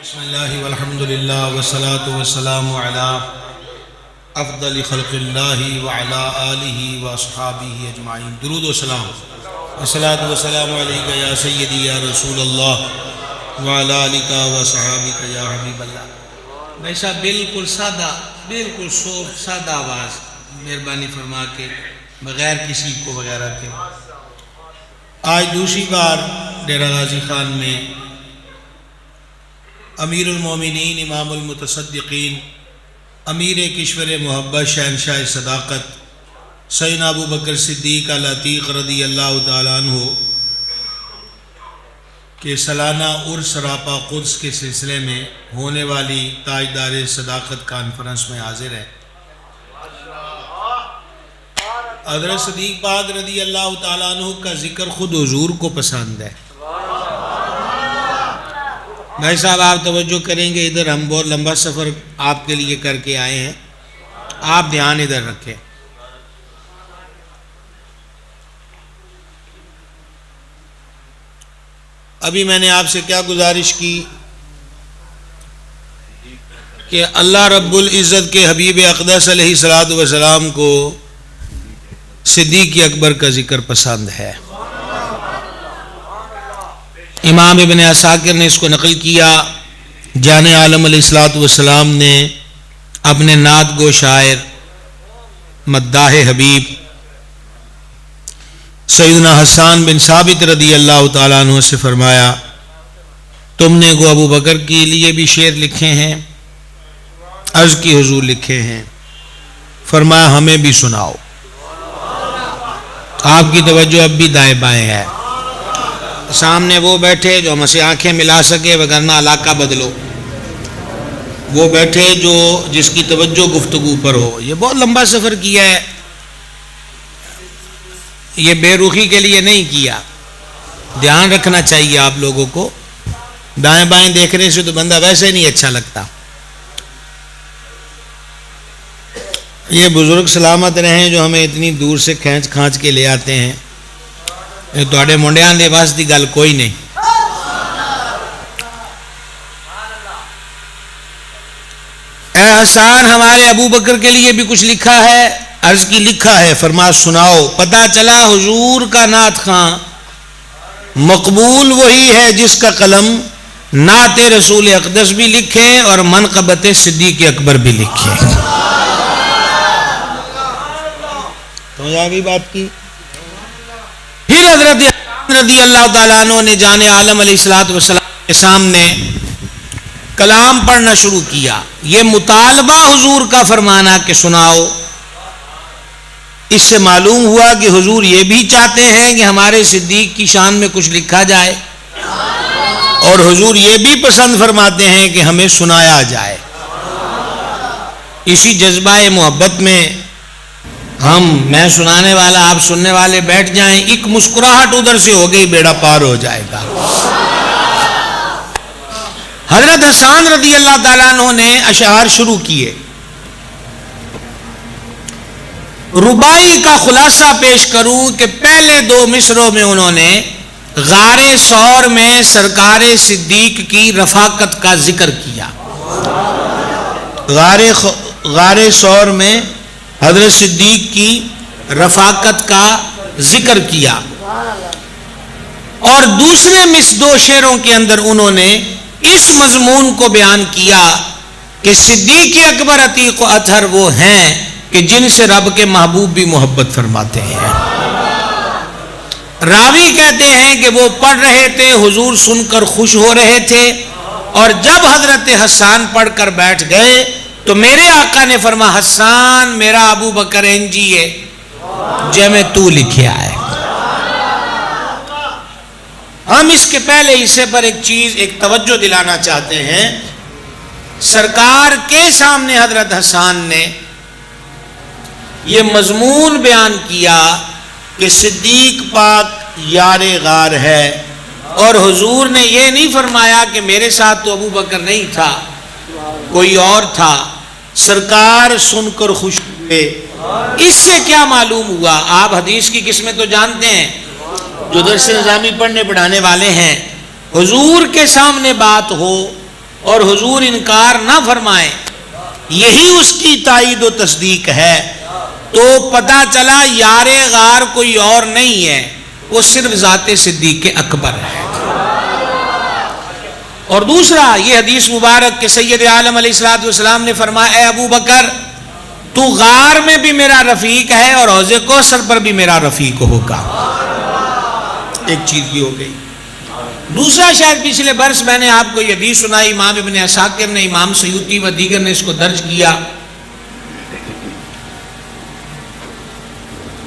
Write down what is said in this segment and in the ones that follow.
بسم اللہ والحمد للہ والصلاة والسلام علی افضل خلق اللہ وعلی آلہ واصحابہ اجمعین۔ درود و سلام، الصلاۃ والسلام علیکہ یا سیدی یا رسول اللہ وعلی آلہ واصحابہ یا حبیب اللہ۔ بھائی صاحب بالکل سادہ، بالکل صوف سادہ آواز، مہربانی فرما کے بغیر کسی کو وغیرہ کے۔ آج دوسری بار ڈیرہ غازی خان میں امیر المومنین امام المتصدقین امیر کشور محبت شہنشاہ صداقت سیدنا ابو بکر صدیق العتیق رضی اللہ تعالیٰ عنہ کے سالانہ عرس سراپا قدس کے سلسلے میں ہونے والی تاجدار صداقت کانفرنس میں حاضر ہے۔ حضرت صدیق پاک رضی اللہ تعالیٰ عنہ کا ذکر خود حضور کو پسند ہے۔ بھائی صاحب آپ توجہ کریں گے، ادھر ہم بہت لمبا سفر آپ کے لیے کر کے آئے ہیں، آپ دھیان ادھر رکھیں۔ ابھی میں نے آپ سے کیا گزارش کی کہ اللہ رب العزت کے حبیب اقدس علیہ الصلوۃ والسلام کو صدیق اکبر کا ذکر پسند ہے۔ امام ابن عساکر نے اس کو نقل کیا، جان عالم علیہ الصلوۃ والسلام نے اپنے نعت گو شاعر مداح حبیب سیدنا حسان بن ثابت رضی اللہ تعالیٰ عنہ سے فرمایا، تم نے گو ابو بکر کے لیے بھی شعر لکھے ہیں؟ عرض کی حضور لکھے ہیں۔ فرمایا ہمیں بھی سناؤ۔ آپ کی توجہ اب بھی دائیں بائیں ہے، سامنے وہ بیٹھے جو ہم سے آنکھیں ملا سکے، وگرنہ علاقہ بدلو۔ وہ بیٹھے جو جس کی توجہ گفتگو پر ہو۔ یہ بہت لمبا سفر کیا ہے، یہ بے رخی کے لیے نہیں کیا، دھیان رکھنا چاہیے آپ لوگوں کو۔ دائیں بائیں دیکھنے سے تو بندہ ویسے نہیں اچھا لگتا۔ یہ بزرگ سلامت رہیں جو ہمیں اتنی دور سے کھینچ کھانچ کے لے آتے ہیں۔ تواڈے منڈیاں دے بس دی گل کوئی نہیں۔ اے حسان ہمارے ابو بکر کے لیے بھی کچھ لکھا ہے؟ عرض کی لکھا ہے۔ فرما سناؤ۔ پتہ چلا حضور کا نعت خاں مقبول وہی ہے جس کا قلم نعت رسول اقدس بھی لکھے اور منقبت صدیق اکبر بھی لکھے۔ سمجھ آ گئی بات کی؟ پھر حضرت رضی اللہ تعالیٰ عنہ نے جان عالم علیہ الصلوۃ والسلام کے سامنے کلام پڑھنا شروع کیا۔ یہ مطالبہ حضور کا فرمانا کہ سناؤ، اس سے معلوم ہوا کہ حضور یہ بھی چاہتے ہیں کہ ہمارے صدیق کی شان میں کچھ لکھا جائے، اور حضور یہ بھی پسند فرماتے ہیں کہ ہمیں سنایا جائے۔ اسی جذبہ محبت میں میں سنانے والا آپ سننے والے بیٹھ جائیں، ایک مسکراہٹ ادھر سے ہو گئی، بیڑا پار ہو جائے گا۔ حضرت حسان رضی اللہ تعالیٰ عنہ نے اشعار شروع کیے۔ ربائی کا خلاصہ پیش کروں کہ پہلے دو مصروں میں انہوں نے غار ثور میں سرکار صدیق کی رفاقت کا ذکر کیا۔ غار ثور میں حضرت صدیق کی رفاقت کا ذکر کیا، اور دوسرے دو شعروں کے اندر انہوں نے اس مضمون کو بیان کیا کہ صدیق اکبر عتیق و اطہر وہ ہیں کہ جن سے رب کے محبوب بھی محبت فرماتے ہیں۔ راوی کہتے ہیں کہ وہ پڑھ رہے تھے، حضور سن کر خوش ہو رہے تھے، اور جب حضرت حسان پڑھ کر بیٹھ گئے تو میرے آقا نے فرما، حسان میرا ابو بکر انجی ہے جے میں تو لکھیا ہے۔ ہم اس کے پہلے حصے پر ایک توجہ دلانا چاہتے ہیں۔ سرکار کے سامنے حضرت حسان نے یہ مضمون بیان کیا کہ صدیق پاک یار غار ہے، اور حضور نے یہ نہیں فرمایا کہ میرے ساتھ تو ابو بکر نہیں تھا، کوئی اور تھا۔ سرکار سن کر خوش ہوئے۔ اس سے کیا معلوم ہوا؟ آپ حدیث کی قسمیں تو جانتے ہیں، جو درس نظامی پڑھنے پڑھانے والے ہیں۔ حضور کے سامنے بات ہو اور حضور انکار نہ فرمائیں، یہی اس کی تائید و تصدیق ہے، تو پتہ چلا یار غار کوئی اور نہیں ہے، وہ صرف ذات صدیق اکبر ہے۔ اور دوسرا یہ حدیث مبارک کہ سید عالم علیہ السلام نے فرمایا، اے ابو بکر تو غار میں بھی میرا رفیق ہے اور حوض کوثر پر بھی میرا رفیق ہوگا۔ ایک چیز کی ہو گئی۔ دوسرا شاید پچھلے برس میں نے آپ کو یہ حدیث سنائی، امام ابن عساکر نے، امام سیوطی و دیگر نے اس کو درج کیا۔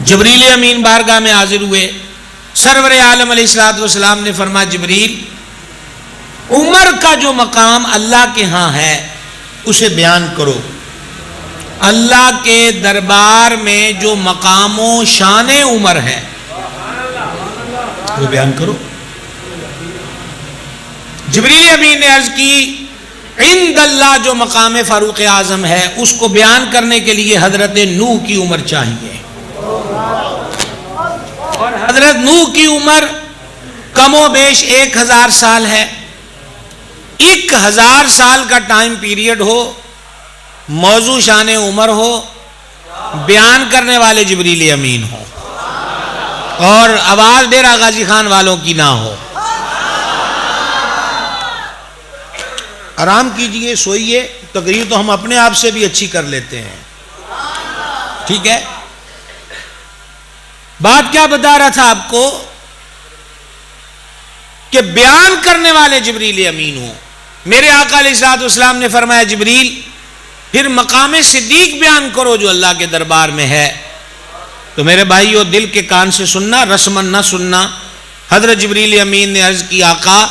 جبریل امین بارگاہ میں حاضر ہوئے، سرور عالم علیہ السلام نے فرمایا، جبریل عمر کا جو مقام اللہ کے ہاں ہے اسے بیان کرو، اللہ کے دربار میں جو مقام و شان عمر ہے وہ بیان کرو۔ جبریل امین نے عرض کی، عند اللہ جو مقام فاروق اعظم ہے اس کو بیان کرنے کے لیے حضرت نوح کی عمر چاہیے، اور حضرت نوح کی عمر کم و بیش 1000 سال ہے۔ 1000 سال کا ٹائم پیریڈ ہو، موضوع شان عمر ہو، بیان کرنے والے جبریل امین ہو، اور آواز ڈیرہ غازی خان والوں کی نہ ہو۔ آرام کیجئے، سوئیے، تقریر تو ہم اپنے آپ سے بھی اچھی کر لیتے ہیں، ٹھیک ہے۔ بات کیا بتا رہا تھا آپ کو کہ بیان کرنے والے جبریل امین ہوں۔ میرے آقا علیہ السلام نے فرمایا، جبریل پھر مقام صدیق بیان کرو جو اللہ کے دربار میں ہے۔ تو میرے بھائیو، دل کے کان سے سننا، رسمن نہ سننا۔ حضرت جبریل امین نے عرض کی، آقا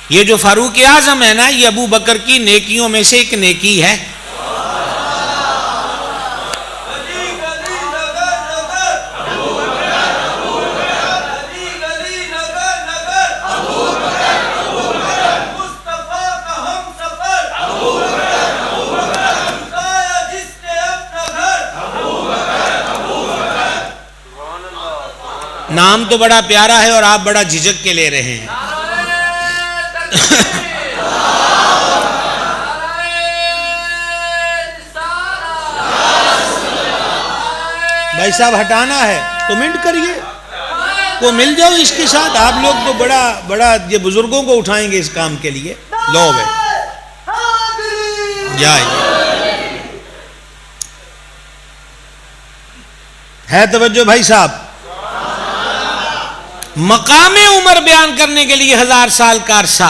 یہ جو فاروق اعظم ہے نا، یہ ابو بکر کی نیکیوں میں سے ایک نیکی ہے۔ نام تو بڑا پیارا ہے اور آپ بڑا جھجک کے لے رہے ہیں۔ بھائی صاحب ہٹانا ہے تو منٹ کریے، کو مل جاؤ اس کے ساتھ۔ آپ لوگ تو بڑا یہ بزرگوں کو اٹھائیں گے اس کام کے لیے۔ لو بھائی جائے ہے توجہ بھائی صاحب۔ مقام عمر بیان کرنے کے لیے 1000 سال کا عرصہ،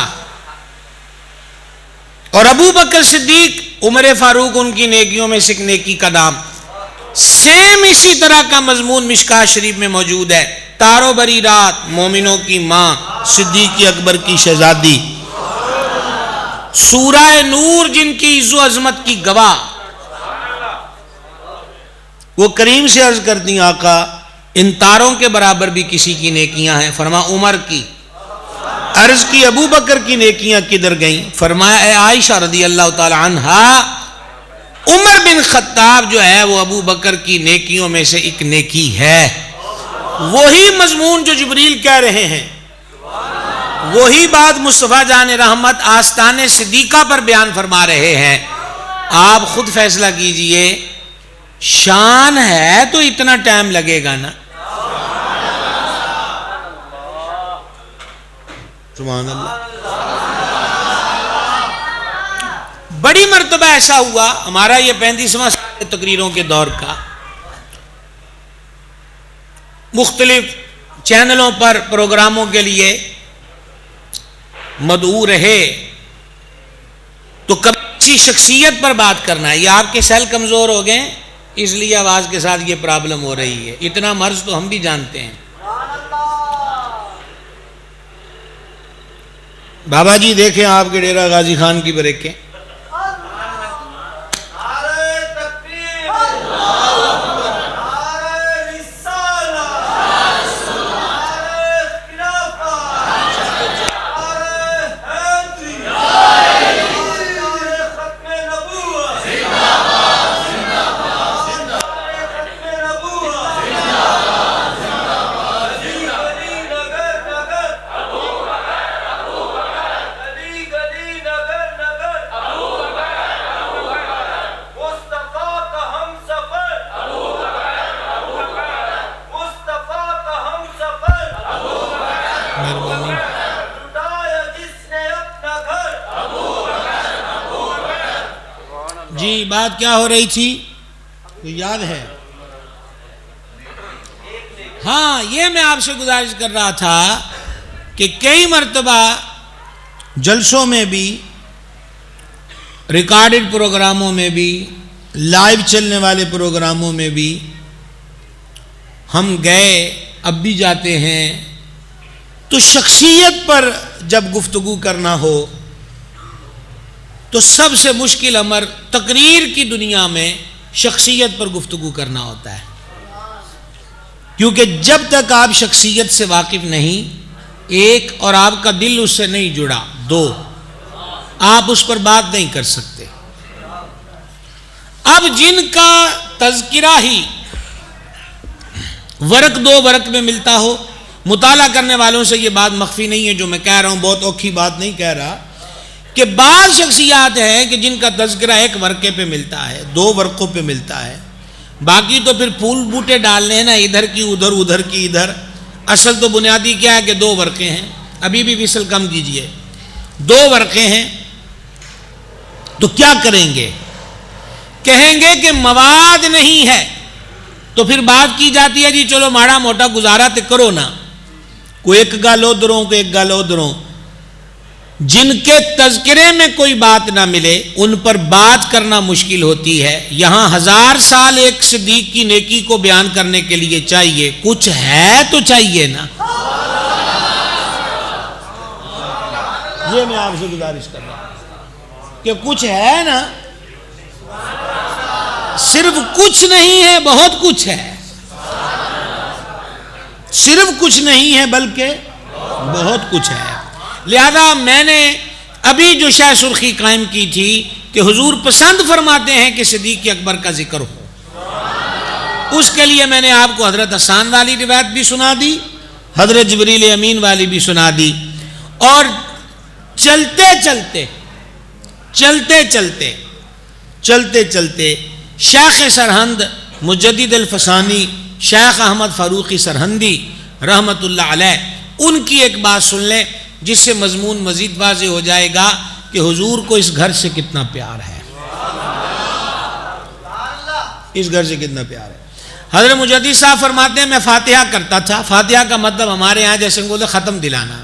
اور ابو بکر صدیق عمر فاروق ان کی نیکیوں میں سے ایک نیکی کا نام۔ سیم اسی طرح کا مضمون مشکاہ شریف میں موجود ہے۔ تارو بری رات، مومنوں کی ماں، صدیق اکبر کی شہزادی، سورہ نور جن کی عز و عظمت کی گواہ، وہ کریم سے عرض کرتی، آقا ان تاروں کے برابر بھی کسی کی نیکیاں ہیں؟ فرما عمر کی۔ عرض کی ابو بکر کی نیکیاں کدھر گئیں؟ فرمایا اے عائشہ رضی اللہ تعالی عنہا، عمر بن خطاب جو ہے وہ ابو بکر کی نیکیوں میں سے ایک نیکی ہے۔ وہی مضمون جو جبریل کہہ رہے ہیں، وہی بات مصطفیٰ جان رحمت آستان صدیقہ پر بیان فرما رہے ہیں۔ آپ خود فیصلہ کیجئے، شان ہے تو اتنا ٹائم لگے گا نا؟ سبحان اللہ۔ بڑی مرتبہ ایسا ہوا، ہمارا یہ 35واں سال تقریروں کے دور کا، مختلف چینلوں پر پروگراموں کے لیے مدعو رہے، تو کبھی کسی شخصیت پر بات کرنا ہے۔ یہ آپ کے سیل کمزور ہو گئے اس لیے آواز کے ساتھ یہ پرابلم ہو رہی ہے، اتنا مرض تو ہم بھی جانتے ہیں۔ بابا جی دیکھیں آپ کے ڈیرہ غازی خان کی بریکیں، جی بات کیا ہو رہی تھی؟ کوئی یاد ہے؟ ہاں، یہ میں آپ سے گزارش کر رہا تھا کہ کئی مرتبہ جلسوں میں بھی، ریکارڈڈ پروگراموں میں بھی، لائیو چلنے والے پروگراموں میں بھی ہم گئے، اب بھی جاتے ہیں، تو شخصیت پر جب گفتگو کرنا ہو تو سب سے مشکل امر تقریر کی دنیا میں شخصیت پر گفتگو کرنا ہوتا ہے، کیونکہ جب تک آپ شخصیت سے واقف نہیں، ایک، اور آپ کا دل اس سے نہیں جڑا، دو، آپ اس پر بات نہیں کر سکتے۔ اب جن کا تذکرہ ہی ورق دو ورق میں ملتا ہو، مطالعہ کرنے والوں سے یہ بات مخفی نہیں ہے جو میں کہہ رہا ہوں، بہت اوکھی بات نہیں کہہ رہا، کہ بعض شخصیات ہیں کہ جن کا تذکرہ ایک ورقے پہ ملتا ہے، دو ورقوں پہ ملتا ہے، باقی تو پھر پھول بوٹے ڈالنے ہیں نا، ادھر کی ادھر، ادھر کی ادھر۔ اصل تو بنیادی کیا ہے کہ دو ورقے ہیں، ابھی بھی وصل کم کیجئے، دو ورقے ہیں، تو کیا کریں گے؟ کہیں گے کہ مواد نہیں ہے، تو پھر بات کی جاتی ہے جی چلو ماڑا موٹا گزارا تے کرو نا، کوئی ایک گل ادھروں کو ایک گل ادھروں۔ جن کے تذکرے میں کوئی بات نہ ملے ان پر بات کرنا مشکل ہوتی ہے۔ یہاں 1000 سال ایک صدیق کی نیکی کو بیان کرنے کے لیے چاہیے، کچھ ہے تو چاہیے نا۔ یہ میں آپ سے گزارش کر رہا ہوں کہ کچھ ہے نا، صرف کچھ نہیں ہے، بہت کچھ ہے، صرف کچھ نہیں ہے بلکہ بہت کچھ ہے۔ لہذا میں نے ابھی جو شہ سرخی قائم کی تھی کہ حضور پسند فرماتے ہیں کہ صدیق اکبر کا ذکر ہو، اس کے لیے میں نے آپ کو حضرت حسان والی روایت بھی سنا دی، حضرت جبریل امین والی بھی سنا دی، اور چلتے چلتے شیخ سرہند مجدد الفسانی شیخ احمد فاروقی سرہندی رحمت اللہ علیہ، ان کی ایک بات سن لیں جس سے مضمون مزید واضح ہو جائے گا کہ حضور کو اس گھر سے کتنا پیار ہے، اس گھر سے کتنا پیار ہے۔ حضرت مجدد صاحب فرماتے ہیں میں فاتحہ کرتا تھا، فاتحہ کا مطلب ہمارے ہاں جیسے بولتے ختم دلانا،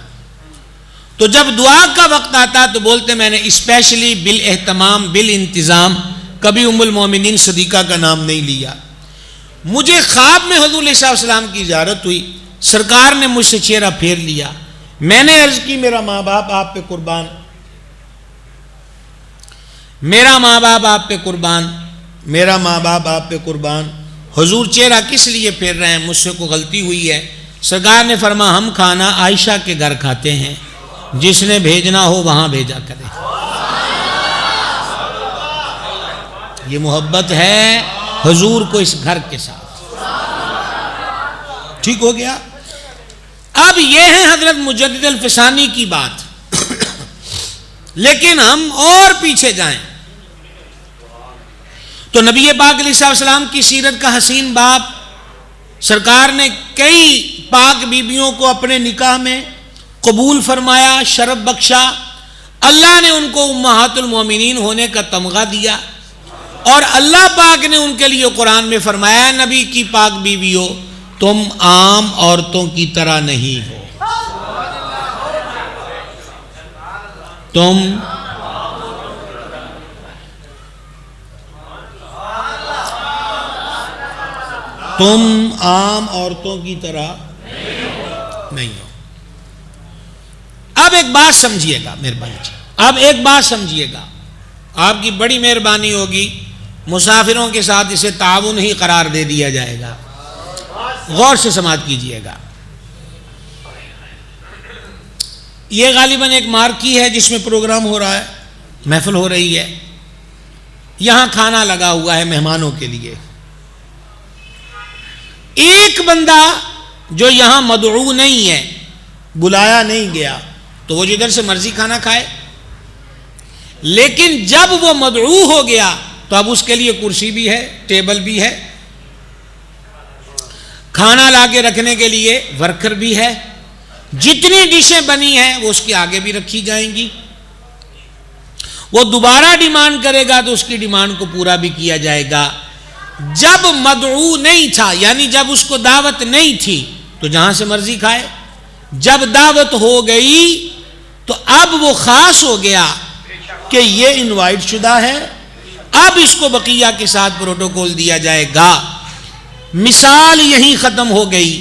تو جب دعا کا وقت آتا تو بولتے میں نے اسپیشلی بالاہتمام بالانتظام کبھی ام المومنین صدیقہ کا نام نہیں لیا۔ مجھے خواب میں حضور علیہ السلام کی زیارت ہوئی، سرکار نے مجھ سے چہرہ پھیر لیا، میں نے عرض کی میرا ماں باپ آپ پہ قربان، میرا ماں باپ آپ پہ قربان، میرا ماں باپ آپ پہ قربان، حضور چہرہ کس لیے پھیر رہے ہیں؟ مجھ سے کوئی غلطی ہوئی ہے؟ سرکار نے فرمایا ہم کھانا عائشہ کے گھر کھاتے ہیں، جس نے بھیجنا ہو وہاں بھیجا کرے۔ یہ محبت ہے حضور کو اس گھر کے ساتھ، ٹھیک ہو گیا؟ اب یہ ہے حضرت مجدد الفسانی کی بات، لیکن ہم اور پیچھے جائیں تو نبی پاک علیہ السلام کی سیرت کا حسین باب، سرکار نے کئی پاک بیبیوں کو اپنے نکاح میں قبول فرمایا، شرف بخشا، اللہ نے ان کو امہات المومنین ہونے کا تمغہ دیا، اور اللہ پاک نے ان کے لیے قرآن میں فرمایا نبی کی پاک بیویوں تم عام عورتوں کی طرح نہیں ہو، تم عام عورتوں کی طرح نہیں ہو۔ اب ایک بات سمجھیے گا مہربانی جی، اب ایک بات سمجھیے گا، آپ کی بڑی مہربانی ہوگی، مسافروں کے ساتھ اسے تعاون ہی قرار دے دیا جائے گا، غور سے سماعت کیجئے گا۔ یہ غالباً ایک مارکی ہے جس میں پروگرام ہو رہا ہے، محفل ہو رہی ہے، یہاں کھانا لگا ہوا ہے مہمانوں کے لیے۔ ایک بندہ جو یہاں مدعو نہیں ہے، بلایا نہیں گیا، تو وہ جدھر سے مرضی کھانا کھائے، لیکن جب وہ مدعو ہو گیا تو اب اس کے لیے کرسی بھی ہے، ٹیبل بھی ہے، کھانا لا کے رکھنے کے لیے ورکر بھی ہے، جتنی ڈشیں بنی ہیں وہ اس کے آگے بھی رکھی جائیں گی، وہ دوبارہ ڈیمانڈ کرے گا تو اس کی ڈیمانڈ کو پورا بھی کیا جائے گا. جب مدعو نہیں تھا یعنی جب اس کو دعوت نہیں تھی تو جہاں سے مرضی کھائے. جب دعوت ہو گئی تو اب وہ خاص ہو گیا کہ یہ انوائٹ شدہ ہے, اب اس کو بقیہ کے ساتھ پروٹوکول دیا جائے گا. مثال یہیں ختم ہو گئی.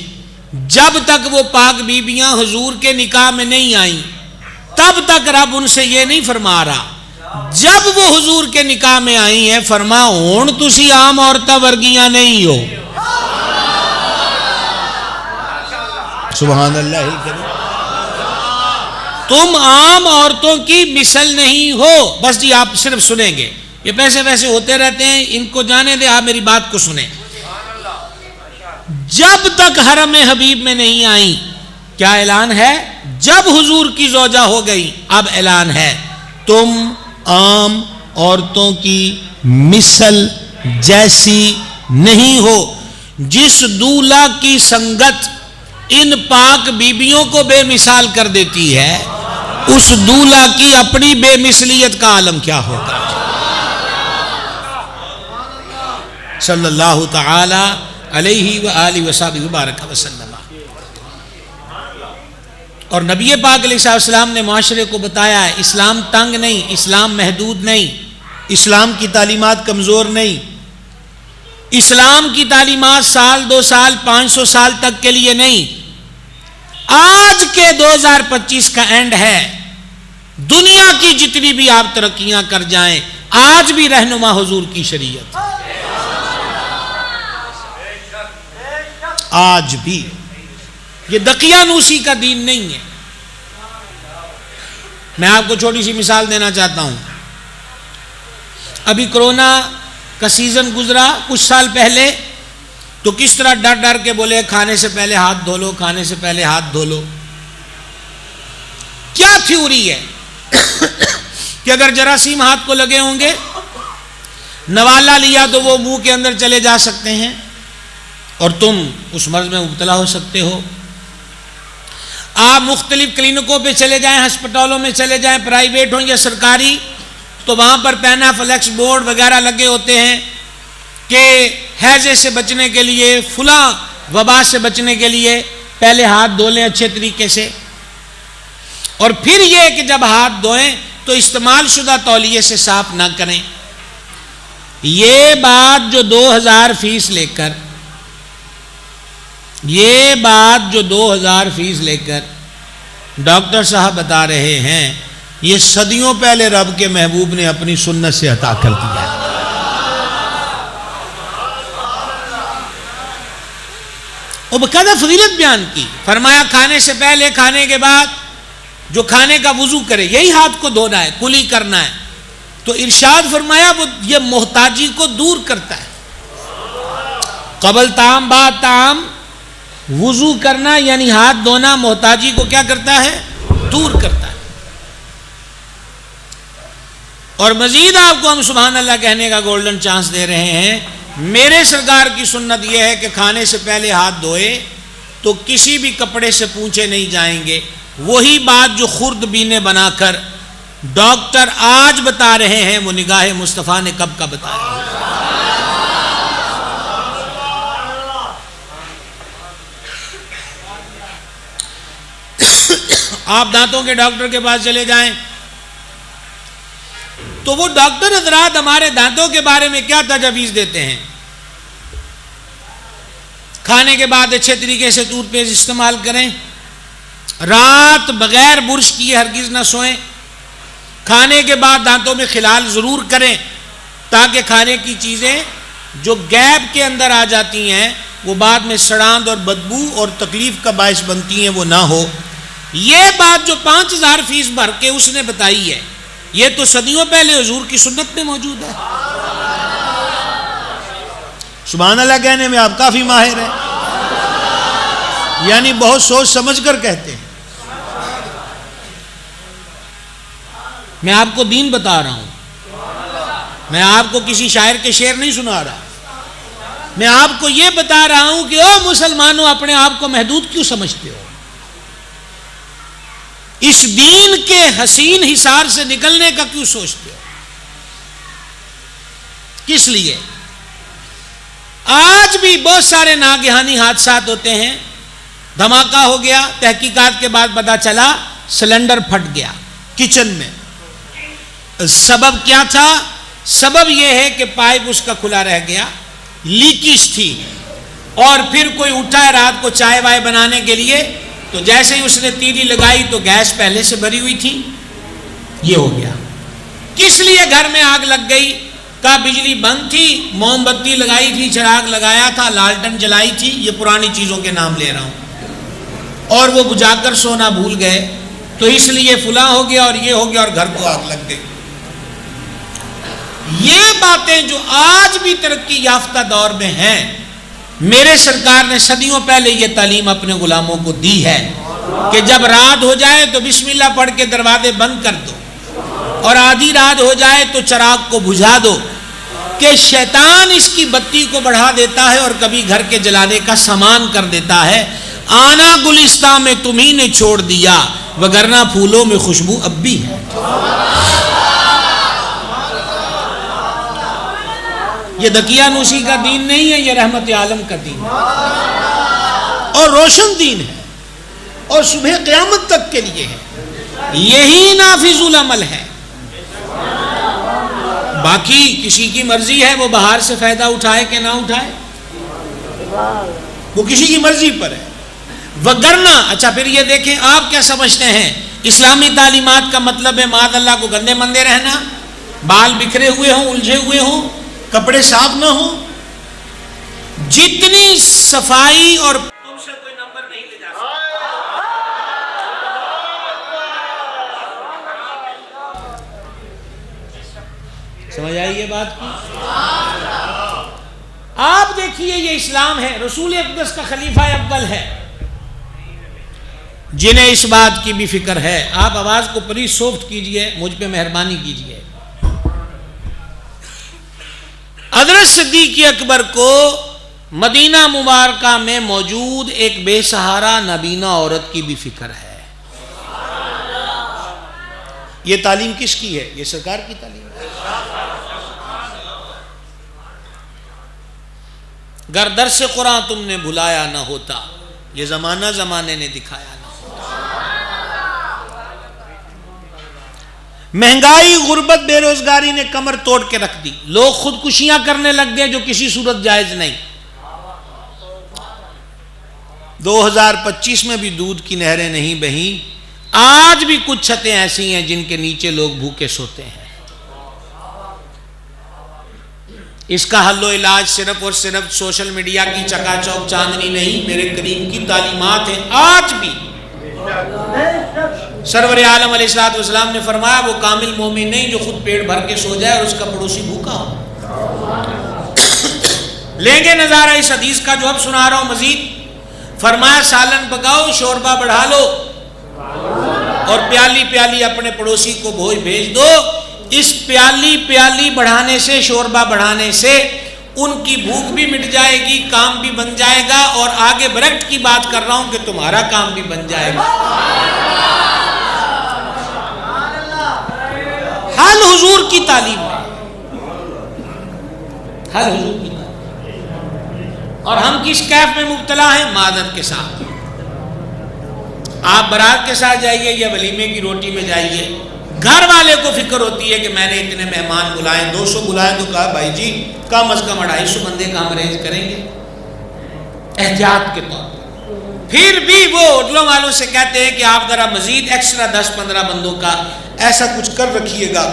جب تک وہ پاک بیبیاں حضور کے نکاح میں نہیں آئیں تب تک رب ان سے یہ نہیں فرما رہا. جب وہ حضور کے نکاح میں آئی ہیں فرما ہون تسی عام عورتاں ورگیاں نہیں ہو. سبحان اللہ الکریم. تم عام عورتوں کی مثل نہیں ہو. بس جی آپ صرف سنیں گے, یہ پیسے ویسے ہوتے رہتے ہیں, ان کو جانے دیں, آپ میری بات کو سنیں. جب تک حرم حبیب میں نہیں آئیں کیا اعلان ہے؟ جب حضور کی زوجہ ہو گئی اب اعلان ہے تم عام عورتوں کی مثل جیسی نہیں ہو. جس دولہا کی سنگت ان پاک بیبیوں کو بے مثال کر دیتی ہے اس دولہا کی اپنی بے مثلیت کا عالم کیا ہوگا. صلی اللہ تعالی علیہ وآلہ وصحبہ وبارک وسلم. اور نبی پاک علیہ السلام نے معاشرے کو بتایا ہے اسلام تنگ نہیں, اسلام محدود نہیں, اسلام کی تعلیمات کمزور نہیں. اسلام کی تعلیمات سال 2 سال 500 سال تک کے لیے نہیں, آج کے 2025 کا اینڈ ہے. دنیا کی جتنی بھی آپ ترقیاں کر جائیں آج بھی رہنما حضور کی شریعت, آج بھی. یہ دقیانوسی کا دین نہیں ہے. میں آپ کو چھوٹی سی مثال دینا چاہتا ہوں. ابھی کرونا کا سیزن گزرا کچھ سال پہلے, تو کس طرح ڈر ڈر کے بولے کھانے سے پہلے ہاتھ دھو لو, کھانے سے پہلے ہاتھ دھو لو. کیا تھیوری ہے کہ اگر جراثیم ہاتھ کو لگے ہوں گے, نوالا لیا تو وہ منہ کے اندر چلے جا سکتے ہیں اور تم اس مرض میں مبتلا ہو سکتے ہو. آپ مختلف کلینکوں پہ چلے جائیں, ہسپتالوں میں چلے جائیں, پرائیویٹ ہوں یا سرکاری, تو وہاں پر پینافلیکس بورڈ وغیرہ لگے ہوتے ہیں کہ ہیضے سے بچنے کے لیے, فلاں وبا سے بچنے کے لیے پہلے ہاتھ دھو لیں اچھے طریقے سے. اور پھر یہ کہ جب ہاتھ دھوئیں تو استعمال شدہ تولیے سے صاف نہ کریں. یہ بات جو 2000 فیس لے کر ڈاکٹر صاحب بتا رہے ہیں, یہ صدیوں پہلے رب کے محبوب نے اپنی سنت سے عطا کر دیا ہے. اور باقاعدہ فضیلت بیان کی, فرمایا کھانے سے پہلے کھانے کے بعد جو کھانے کا وضو کرے یہی ہاتھ کو دھونا ہے, کلی کرنا ہے. تو ارشاد فرمایا وہ یہ محتاجی کو دور کرتا ہے. قبل طعام بعد طعام وضو کرنا یعنی ہاتھ دھونا محتاجی کو کیا کرتا ہے؟ دور کرتا ہے. اور مزید آپ کو ہم سبحان اللہ کہنے کا گولڈن چانس دے رہے ہیں. میرے سرکار کی سنت یہ ہے کہ کھانے سے پہلے ہاتھ دھوئے تو کسی بھی کپڑے سے پونچھے نہیں جائیں گے. وہی بات جو خرد بینے بنا کر ڈاکٹر آج بتا رہے ہیں وہ نگاہ مصطفیٰ نے کب کا بتایا. آپ دانتوں کے ڈاکٹر کے پاس چلے جائیں تو وہ ڈاکٹر حضرات ہمارے دانتوں کے بارے میں کیا تجاویز دیتے ہیں. کھانے کے بعد اچھے طریقے سے ٹوتھ پیسٹ استعمال کریں, رات بغیر برش کیے ہرگز نہ سوئیں, کھانے کے بعد دانتوں میں خلال ضرور کریں تاکہ کھانے کی چیزیں جو گیپ کے اندر آ جاتی ہیں وہ بعد میں سڑاند اور بدبو اور تکلیف کا باعث بنتی ہیں وہ نہ ہو. یہ بات جو 5000 فیس بھر کے اس نے بتائی ہے یہ تو صدیوں پہلے حضور کی سنت میں موجود ہے. سبحان اللہ کہنے میں آپ کافی ماہر ہیں, یعنی بہت سوچ سمجھ کر کہتے ہیں. میں آپ کو دین بتا رہا ہوں, میں آپ کو کسی شاعر کے شعر نہیں سنا رہا. میں آپ کو یہ بتا رہا ہوں کہ او مسلمانوں اپنے آپ کو محدود کیوں سمجھتے ہو؟ اس دین کے حسین حصار سے نکلنے کا کیوں سوچتے ہو؟ کس لیے؟ آج بھی بہت سارے ناگہانی حادثات ہوتے ہیں. دھماکہ ہو گیا، تحقیقات کے بعد پتا چلا سلنڈر پھٹ گیا کچن میں. سبب کیا تھا؟ سبب یہ ہے کہ پائپ اس کا کھلا رہ گیا، لیکیج تھی. اور پھر کوئی اٹھا ہے رات کو چائے وائے بنانے کے لیے، تو جیسے ہی اس نے تیلی لگائی تو گیس پہلے سے بھری ہوئی تھی، یہ ہو گیا. کس لیے گھر میں آگ لگ گئی؟ کا بجلی بند تھی، موم بتی لگائی تھی، چراغ لگایا تھا، لالٹن جلائی تھی، یہ پرانی چیزوں کے نام لے رہا ہوں، اور وہ بجھا کر سونا بھول گئے، تو اس لیے فلاں ہو گیا اور یہ ہو گیا اور گھر کو آگ لگ گئی. یہ باتیں جو آج بھی ترقی یافتہ دور میں ہیں، میرے سرکار نے صدیوں پہلے یہ تعلیم اپنے غلاموں کو دی ہے کہ جب رات ہو جائے تو بسم اللہ پڑھ کے دروازے بند کر دو، اور آدھی رات ہو جائے تو چراغ کو بجھا دو، کہ شیطان اس کی بتی کو بڑھا دیتا ہے اور کبھی گھر کے جلانے کا سامان کر دیتا ہے. آنا گلستان میں تمہیں نے چھوڑ دیا، وگرنہ پھولوں میں خوشبو اب بھی ہے. یہ دقیانوسی کا دین نہیں ہے، یہ رحمت عالم کا دین ہے، اور روشن دین ہے، اور صبح قیامت تک کے لیے ہے. یہی نافذ العمل ہے. باقی کسی کی مرضی ہے وہ باہر سے فائدہ اٹھائے کہ نہ اٹھائے، وہ کسی کی مرضی پر ہے. وگرنہ اچھا پھر یہ دیکھیں، آپ کیا سمجھتے ہیں اسلامی تعلیمات کا مطلب ہے معاذ اللہ کو گندے مندے رہنا، بال بکھرے ہوئے ہوں، الجھے ہوئے ہوں، کپڑے صاف نہ ہوں؟ جتنی صفائی اور تم سے کوئی نمبر نہیں لے جا سکتا. سمجھ آئی یہ بات کی؟ آپ دیکھیے یہ اسلام ہے، رسول اقدس کا خلیفہ اول ہے، جنہیں اس بات کی بھی فکر ہے. آپ آواز کو پلیز سافٹ کیجئے، مجھ پہ مہربانی کیجئے. حضرت صدیق اکبر کو مدینہ مبارکہ میں موجود ایک بے سہارا نابینا عورت کی بھی فکر ہے. یہ تعلیم کس کی ہے؟ یہ سرکار کی تعلیم ہے. گر درس قرآن تم نے بھلایا نہ ہوتا، یہ زمانہ زمانے نے دکھایا نہ ہوتا. مہنگائی، غربت، بے روزگاری نے کمر توڑ کے رکھ دی. لوگ خودکشیاں کرنے لگ گئے جو کسی صورت جائز نہیں. 2025 میں بھی دودھ کی نہریں نہیں بہیں. آج بھی کچھ چھتیں ایسی ہیں جن کے نیچے لوگ بھوکے سوتے ہیں. اس کا حل و علاج صرف اور صرف سوشل میڈیا کی چکا چوک چاندنی نہیں، میرے کریم کی تعلیمات ہیں. آج بھی سرور عالم علیہ الصلوۃ والسلام نے فرمایا وہ کامل مومن نہیں جو خود پیٹ بھر کے سو جائے اور اس کا پڑوسی بھوکا ہو. لیں گے نظارہ اس حدیث کا جو اب سنا رہا ہوں مزید. فرمایا سالن پکاؤ، شوربہ بڑھا لو، اور پیالی پیالی اپنے پڑوسی کو بھیج دو. اس پیالی بڑھانے سے، شوربہ بڑھانے سے ان کی بھوک بھی مٹ جائے گی، کام بھی بن جائے گا، اور آگے برکت کی بات کر رہا ہوں کہ تمہارا کام بھی بن جائے گا. حال حضور کی تعلیم ہے، حال حضور کی تعلیم. اور ہم کس کیف میں مبتلا ہیں؟ معذرت کے ساتھ. آپ بارات کے ساتھ جائیے یا ولیمے کی روٹی میں جائیے، گھر والے کو فکر ہوتی ہے کہ میں نے اتنے مہمان بلائے، 200 بلائے تو کہا بھائی جی کم از کم 250 بندے کا ہم ارینج کریں گے احتیاط کے طور پر. پھر بھی وہ ہوٹلوں والوں سے کہتے ہیں کہ آپ ذرا مزید ایکسٹرا 10-15 بندوں کا ایسا کچھ کر رکھیے گا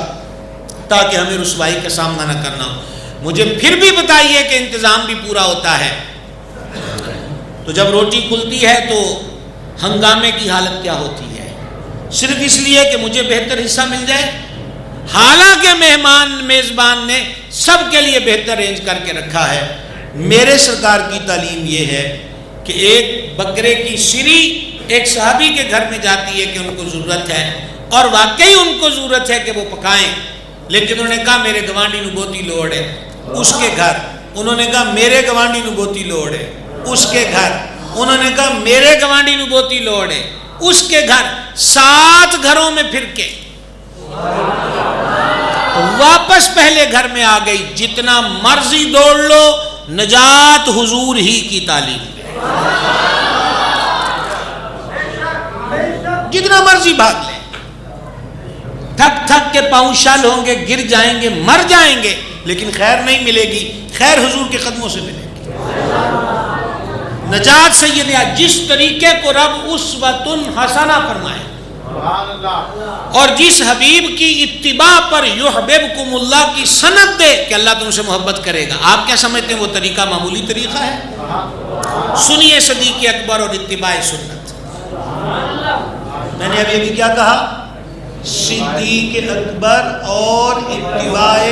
تاکہ ہمیں رسوائی کا سامنا نہ کرنا ہو. مجھے پھر بھی بتائیے کہ انتظام بھی پورا ہوتا ہے تو جب روٹی کھلتی ہے تو ہنگامے کی حالت کیا ہوتی ہے؟ صرف اس لیے کہ مجھے بہتر حصہ مل جائے، حالانکہ میزبان نے سب کے لیے بہتر ارینج کر کے رکھا ہے. میرے سرکار کی تعلیم یہ ہے کہ ایک بکرے کی سری ایک صحابی کے گھر میں جاتی ہے کہ ان کو ضرورت ہے، اور واقعی ان کو ضرورت ہے کہ وہ پکائیں، لیکن انہوں نے کہا میرے گوانڈی نو بہتی لوڑ ہے. اس کے گھر انہوں نے کہا میرے گوانڈی نو بہتی لوڑ ہے. اس کے گھر انہوں نے کہا میرے گوانڈی نو بہتی لوڑ ہے. اس کے گھر 7 گھروں میں پھر کے واپس پہلے گھر میں آ گئی، جتنا مرضی دوڑ لو نجات حضور ہی کی تعلیم میں، جتنا مرضی بھاگ لیں، تھک تھک کے پاؤں شل ہوں گے، گر جائیں گے، مر جائیں گے، لیکن خیر نہیں ملے گی، خیر حضور کے قدموں سے ملے گی۔ نجات سیدنا، جس طریقے کو رب اسوۃ حسنہ فرمائے اور جس حبیب کی اتباع پر یحببکم اللہ کی سند دے کہ اللہ تم سے محبت کرے گا، آپ کیا سمجھتے ہیں وہ طریقہ معمولی طریقہ ہے؟ سنیے صدیق اکبر اور اتباع سنت۔ میں نے ابھی کیا کہا؟ صدیق اکبر اور اتباع۔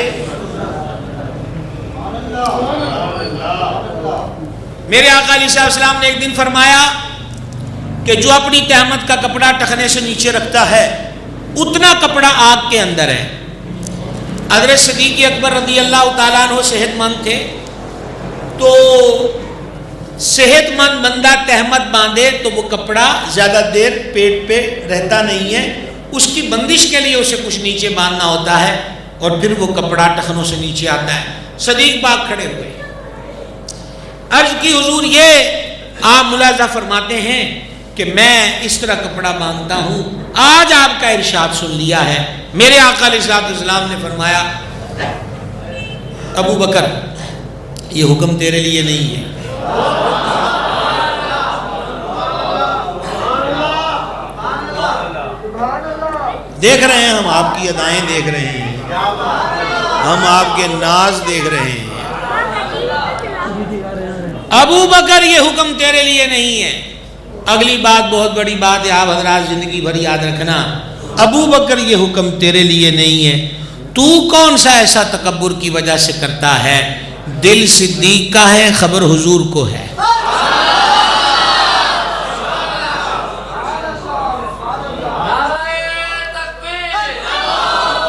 میرے آقا علیہ السلام نے ایک دن فرمایا کہ جو اپنی تہمت کا کپڑا ٹخنے سے نیچے رکھتا ہے اتنا کپڑا آگ کے اندر ہے۔ حضرت صدیق اکبر رضی اللہ تعالیٰ عنہ صحت مند تھے، تو صحت مند بندہ تہمت باندھے تو وہ کپڑا زیادہ دیر پیٹ پہ رہتا نہیں ہے، اس کی بندش کے لیے اسے کچھ نیچے باندھنا ہوتا ہے اور پھر وہ کپڑا ٹخنوں سے نیچے آتا ہے۔ صدیق پاک کھڑے ہوئے، عرض کی حضور یہ آپ ملاحظہ فرماتے ہیں کہ میں اس طرح کپڑا باندھتا ہوں، آج آپ کا ارشاد سن لیا ہے۔ میرے آقا علیہ السلام نے فرمایا ابو بکر یہ حکم تیرے لیے نہیں ہے، دیکھ رہے ہیں ہم آپ کی ادائیں دیکھ رہے ہیں، ہم آپ کے ناز دیکھ رہے ہیں، ابو بکر یہ حکم تیرے لیے نہیں ہے۔ اگلی بات بہت بڑی بات ہے، آپ حضرات زندگی بھر یاد رکھنا، ابو بکر یہ حکم تیرے لیے نہیں ہے، تو کون سا ایسا تکبر کی وجہ سے کرتا ہے؟ دل صدیق کا ہے، خبر حضور کو ہے۔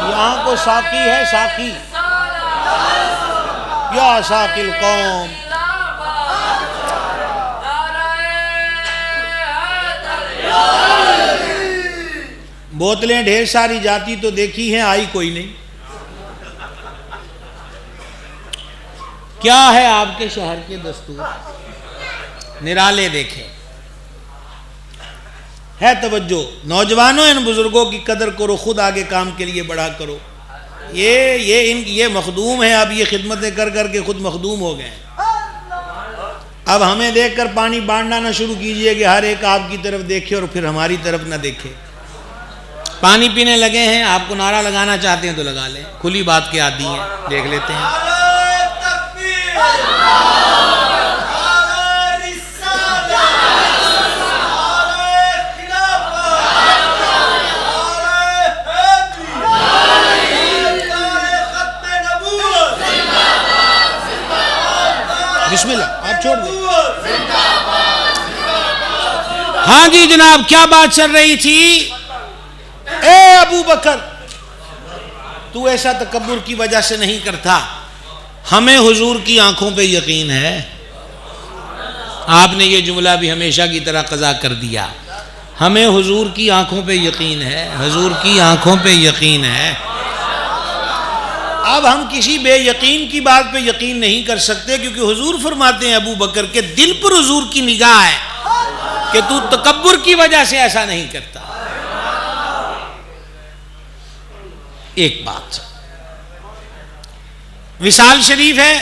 یہاں کو ساقی ہے، ساقی یا ساقی القوم، بوتلیں ڈھیر ساری جاتی تو دیکھی ہیں، آئی کوئی نہیں۔ کیا ہے آپ کے شہر کے دستور؟ نرالے دیکھیں، ہے توجہ نوجوانوں، ان بزرگوں کی قدر کرو، خود آگے کام کے لیے بڑھا کرو۔ یہ مخدوم ہے، اب یہ خدمتیں کر کر کے خود مخدوم ہو گئے ہیں۔ اب ہمیں دیکھ کر پانی بانٹنا نہ شروع کیجئے کہ ہر ایک آپ کی طرف دیکھے اور پھر ہماری طرف نہ دیکھے۔ پانی پینے لگے ہیں، آپ کو نعرہ لگانا چاہتے ہیں تو لگا لیں، کھلی بات کے عادی ہیں، دیکھ لیتے ہیں۔ بسم اللہ، آپ چھوڑ دیں۔ ہاں جی جناب، کیا بات چل رہی تھی؟ اے ابو بکر، تو ایسا تکبر کی وجہ سے نہیں کرتا، ہمیں حضور کی آنکھوں پہ یقین ہے۔ آپ نے یہ جملہ بھی ہمیشہ کی طرح قضا کر دیا، ہمیں حضور کی آنکھوں پہ یقین ہے، حضور کی آنکھوں پہ یقین ہے۔ اب ہم کسی بے یقین کی بات پہ یقین نہیں کر سکتے، کیونکہ حضور فرماتے ہیں ابو بکر کے دل پر حضور کی نگاہ ہے کہ تو تکبر کی وجہ سے ایسا نہیں کرتا۔ ایک بات وصال شریف ہے،